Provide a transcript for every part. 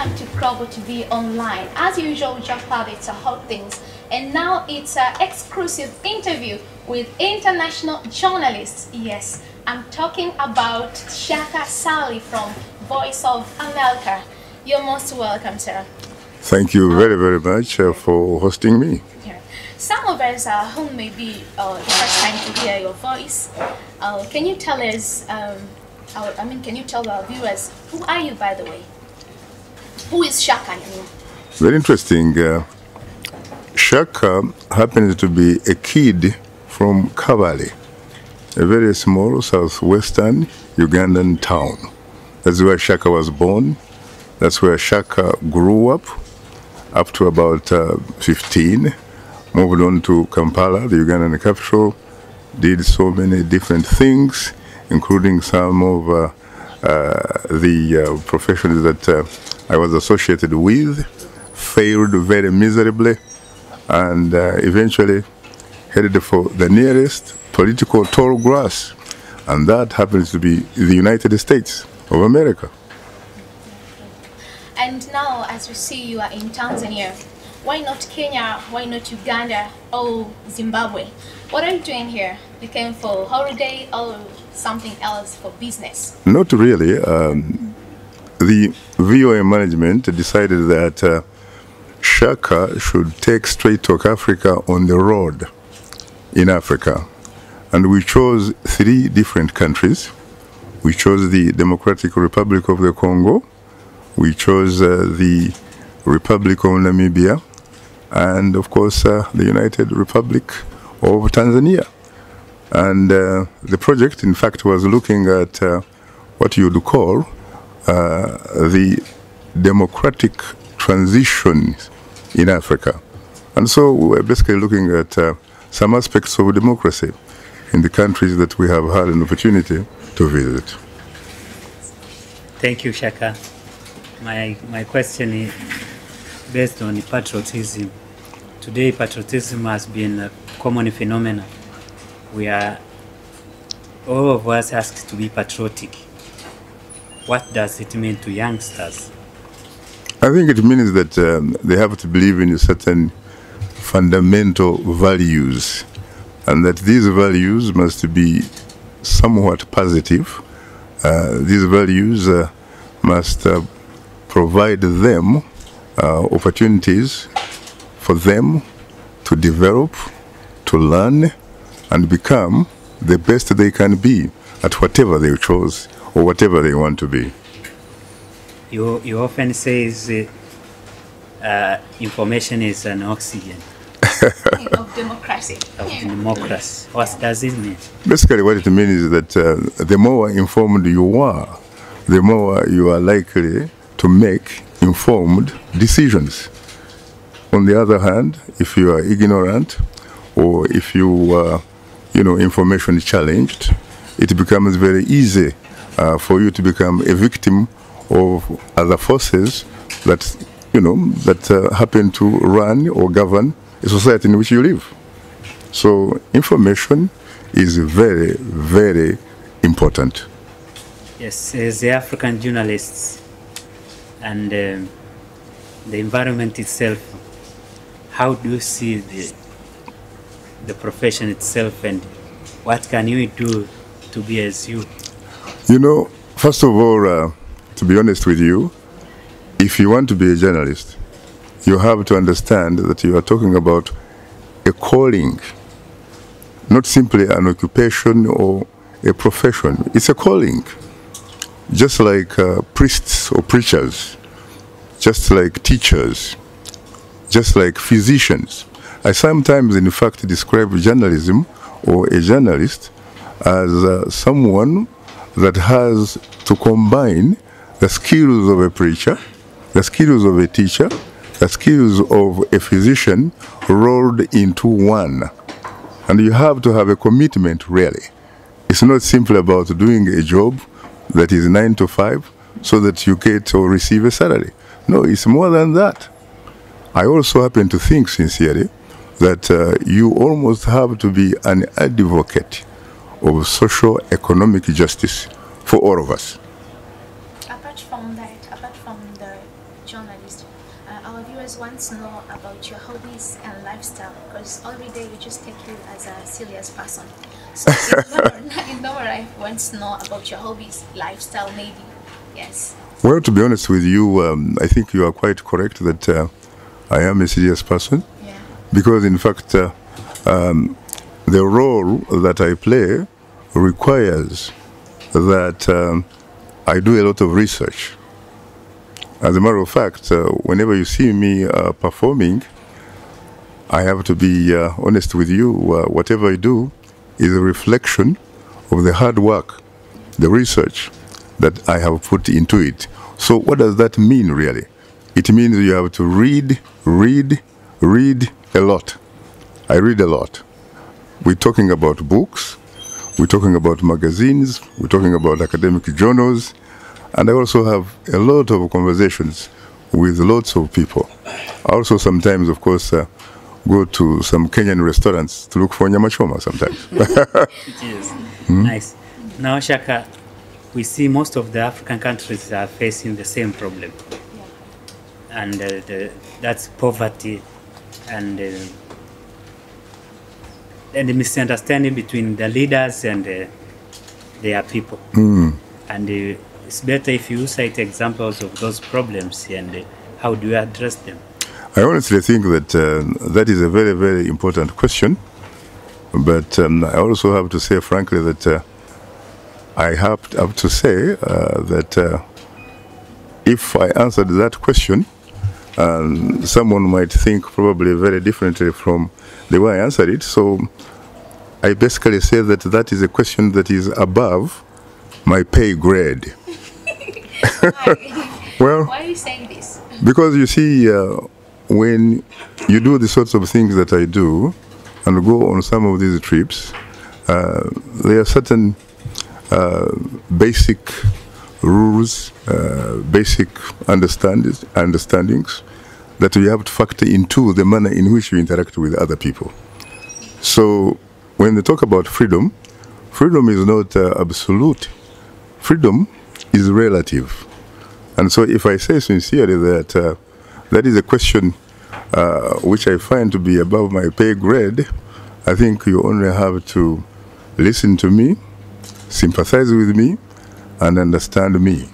welcome to Global TV Online. As usual, we just had it's a hot things, and now it's an exclusive interview with international journalists. Yes, I'm talking about Shaka Sali from Voice of America. You're most welcome, sir. Thank you very, very much for hosting me. Yeah. Some of us who may be the first time to hear your voice, can you tell us, can you tell our viewers, who are you, by the way? Who is Shaka? Very interesting. Shaka happens to be a kid from HABARI, a very small southwestern Ugandan town. That's where Shaka was born. That's where Shaka grew up to about 15. Moved on to Kampala, the Ugandan capital. Did so many different things, including some of the professions that I was associated with, failed very miserably, and eventually headed for the nearest political tall grass, and that happens to be the United States of America. And now, as we see, you are in Tanzania. Why not Kenya? Why not Uganda or Zimbabwe? What are you doing here? You came for holiday or something else for business? Not really. The VOA management decided that Shaka should take Straight Talk Africa on the road in Africa. And we chose 3 different countries. We chose the Democratic Republic of the Congo. We chose the Republic of Namibia. And of course, the United Republic of Tanzania. And the project, in fact, was looking at what you would call the democratic transition in Africa. And so we're basically looking at some aspects of democracy in the countries that we have had an opportunity to visit. Thank you, Shaka. My question is based on patriotism. Today, patriotism has been a common phenomenon. We are, all of us asked to be patriotic. What does it mean to youngsters? I think it means that they have to believe in certain fundamental values, and that these values must be somewhat positive. These values must provide them opportunities for them to develop, to learn, and become the best they can be at whatever they chose or whatever they want to be. You often say information is an oxygen. Of democracy. Of democracy. What does it mean? Basically what it means is that the more informed you are, the more you are likely to make informed decisions. On the other hand, if you are ignorant or if you are, information challenged, it becomes very easy for you to become a victim of other forces that, that happen to run or govern a society in which you live. So information is very, very important. Yes, as the African journalists and the environment itself, how do you see the profession itself, and what can you do to be as you? First of all, to be honest with you, if you want to be a journalist, you have to understand that you are talking about a calling, not simply an occupation or a profession. It's a calling, just like priests or preachers, just like teachers, just like physicians. I sometimes, in fact, describe journalism or a journalist as someone that has to combine the skills of a preacher, the skills of a teacher, the skills of a physician rolled into one. And you have to have a commitment, really. It's not simply about doing a job that is 9 to 5 so that you get or receive a salary. No, it's more than that. I also happen to think sincerely that you almost have to be an advocate of social economic justice for all of us. Apart from that, apart from the to know about your hobbies and lifestyle, because every day we just take you as a serious person. So in Nora wants to know about your hobbies, lifestyle maybe. Yes. Well, to be honest with you, I think you are quite correct that I am a serious person. Yeah. Because in fact, the role that I play requires that I do a lot of research. As a matter of fact, whenever you see me performing, I have to be honest with you. Whatever I do is a reflection of the hard work, the research that I have put into it. So what does that mean really? It means you have to read a lot. I read a lot. We're talking about books, we're talking about magazines, we're talking about academic journals, and I also have a lot of conversations with lots of people. I also sometimes, of course, go to some Kenyan restaurants to look for nyama choma sometimes. It is. Nice. Now, Shaka, we see most of the African countries are facing the same problem. Yeah. And that's poverty and the misunderstanding between the leaders and their people. And it's better if you cite examples of those problems and how do you address them? I honestly think that that is a very, very important question. But I also have to say, frankly, that I have to say that if I answered that question, someone might think probably very differently from the way I answered it. So I basically say that that is a question that is above my pay grade. Why? Well, Why are you saying this? Because you see, when you do the sorts of things that I do and go on some of these trips, there are certain basic rules, basic understandings that we have to factor into the manner in which we interact with other people. So when they talk about freedom, freedom is not absolute. Freedom is relative. And so if I say sincerely that that is a question which I find to be above my pay grade, I think you only have to listen to me, sympathize with me, and understand me.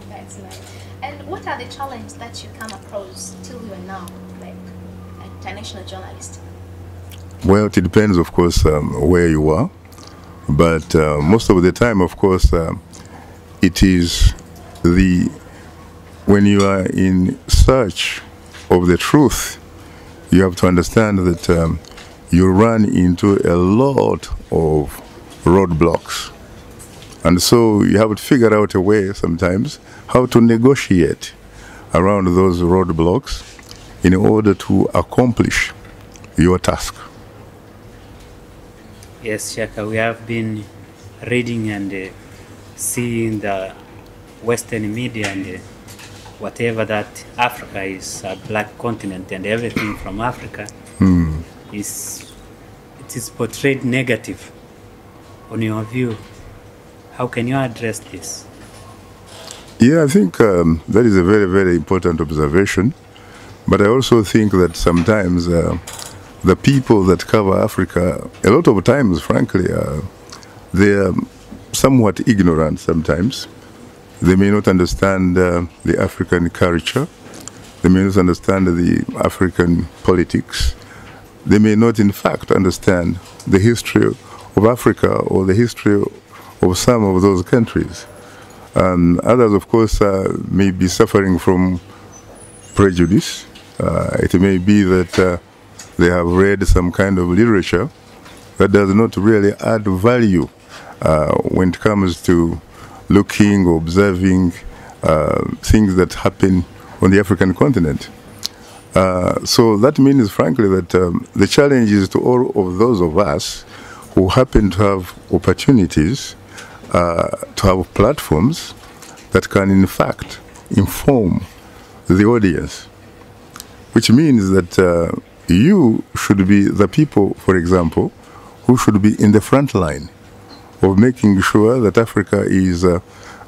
That's nice. And what are the challenges that you come across till you are now, like an international journalist? Well, it depends, of course, where you are. But most of the time, of course, it is when you are in search of the truth, you have to understand that you run into a lot of roadblocks. And so you have to figure out a way sometimes how to negotiate around those roadblocks in order to accomplish your task. Yes, Shaka, we have been reading and seeing the Western media and whatever that Africa is a black continent and everything from Africa it is portrayed negative. On your view, how can you address this? Yeah, I think that is a very, very important observation. But I also think that sometimes the people that cover Africa, a lot of times, frankly, they are somewhat ignorant sometimes. They may not understand the African culture. They may not understand the African politics. They may not, in fact, understand the history of Africa or the history of some of those countries. Others, of course, may be suffering from prejudice. It may be that they have read some kind of literature that does not really add value when it comes to looking or observing things that happen on the African continent. So that means, frankly, that the challenge is to all of those of us who happen to have opportunities to have platforms that can, in fact, inform the audience, which means that you should be the people, for example, who should be in the front line of making sure that Africa is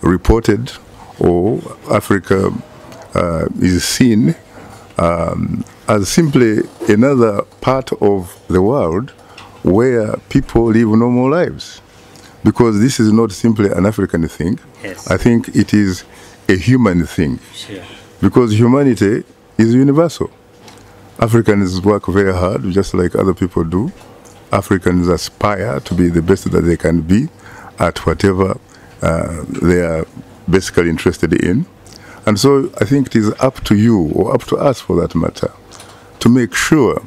reported or Africa is seen as simply another part of the world where people live normal lives. Because this is not simply an African thing. Yes. I think it is a human thing. Sure. Because humanity is universal. Africans work very hard, just like other people do. Africans aspire to be the best that they can be at whatever they are basically interested in. And so I think it is up to you, or up to us for that matter, to make sure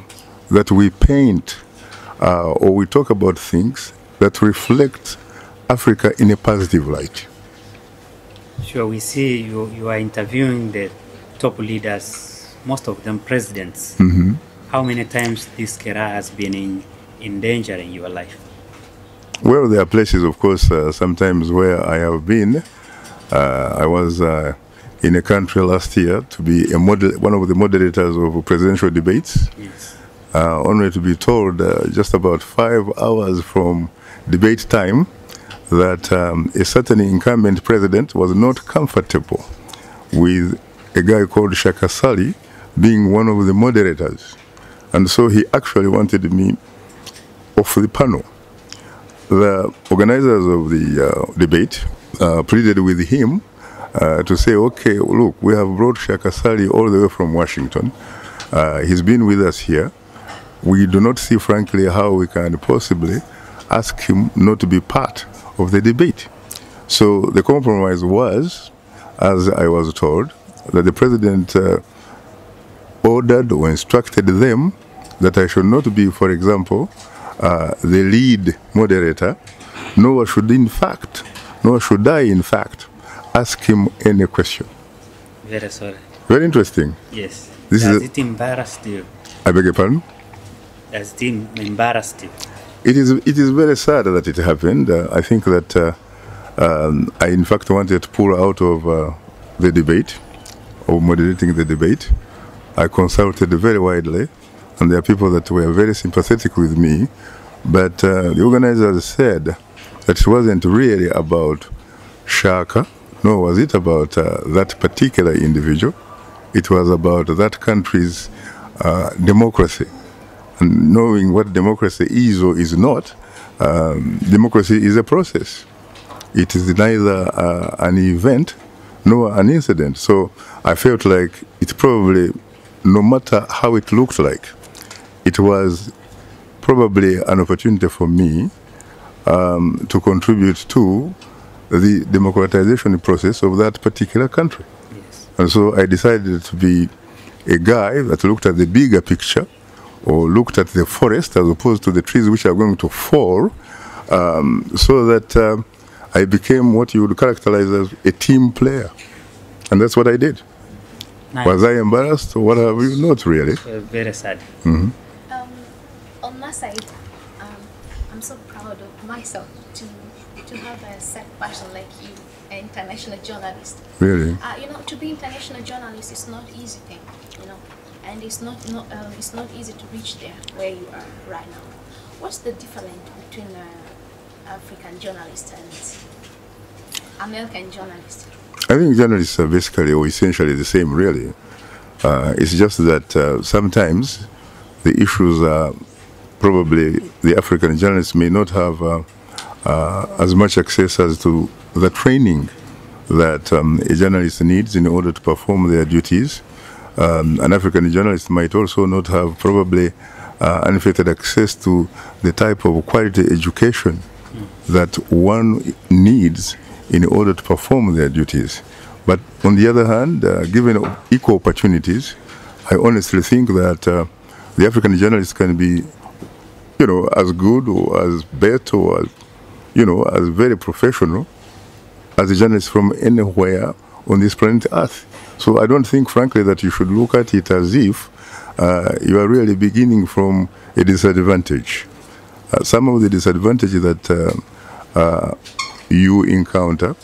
that we paint or we talk about things that reflect Africa in a positive light. Sure, we see you are interviewing the top leaders, most of them presidents. Mm-hmm. How many times this career has been in danger in your life? Well, there are places, of course, sometimes where I have been. I was in a country last year to be one of the moderators of presidential debates. Yes. Only to be told just about 5 hours from debate time that a certain incumbent president was not comfortable with a guy called Shaka Sali being one of the moderators. And so he actually wanted me off the panel. The organizers of the debate pleaded with him to say, okay, look, we have brought Shaka Sali all the way from Washington. He's been with us here. We do not see, frankly, how we can possibly ask him not to be part of the debate. So the compromise was, as I was told, that the president ordered or instructed them that I should not be, for example, the lead moderator, nor should I, in fact, ask him any question. Very sorry. Very interesting. Yes. Does it embarrassed you? I beg your pardon? Does it embarrassed you? It is very sad that it happened. I think that I, in fact, wanted to pull out of the debate, or moderating the debate. I consulted very widely, and there are people that were very sympathetic with me. But the organizers said that it wasn't really about Shaka, nor was it about that particular individual. It was about that country's democracy. And knowing what democracy is or is not, democracy is a process. It is neither an event nor an incident. So I felt like it probably, no matter how it looked like, it was probably an opportunity for me to contribute to the democratization process of that particular country. Yes. And so I decided to be a guy that looked at the bigger picture, or looked at the forest as opposed to the trees which are going to fall, so that I became what you would characterize as a team player. And that's what I did. Nice. Was I embarrassed or what have you? Not really. Very sad. Mm-hmm. On my side, I'm so proud of myself to have a set person like you, an international journalist. Really? You know, to be international journalist is not easy thing, you know, and it's not easy to reach there where you are right now. What's the difference between African journalists and American journalists? I think journalists are basically or essentially the same, really. It's just that sometimes the issues are probably the African journalists may not have as much access as to the training that a journalist needs in order to perform their duties. An African journalist might also not have probably unfettered access to the type of quality education that one needs in order to perform their duties. But on the other hand, given equal opportunities, I honestly think that the African journalist can be, you know, as good or as better or as, you know, as very professional as a journalist from anywhere on this planet Earth. So I don't think, frankly, that you should look at it as if you are really beginning from a disadvantage. Some of the disadvantages that you encounter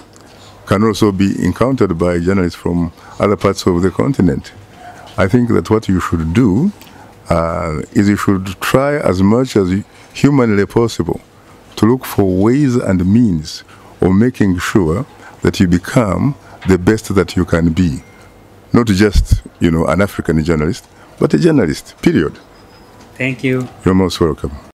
can also be encountered by journalists from other parts of the continent. I think that what you should do is you should try as much as humanly possible to look for ways and means of making sure that you become the best that you can be. not just, an African journalist, but a journalist, period. Thank you. You're most welcome.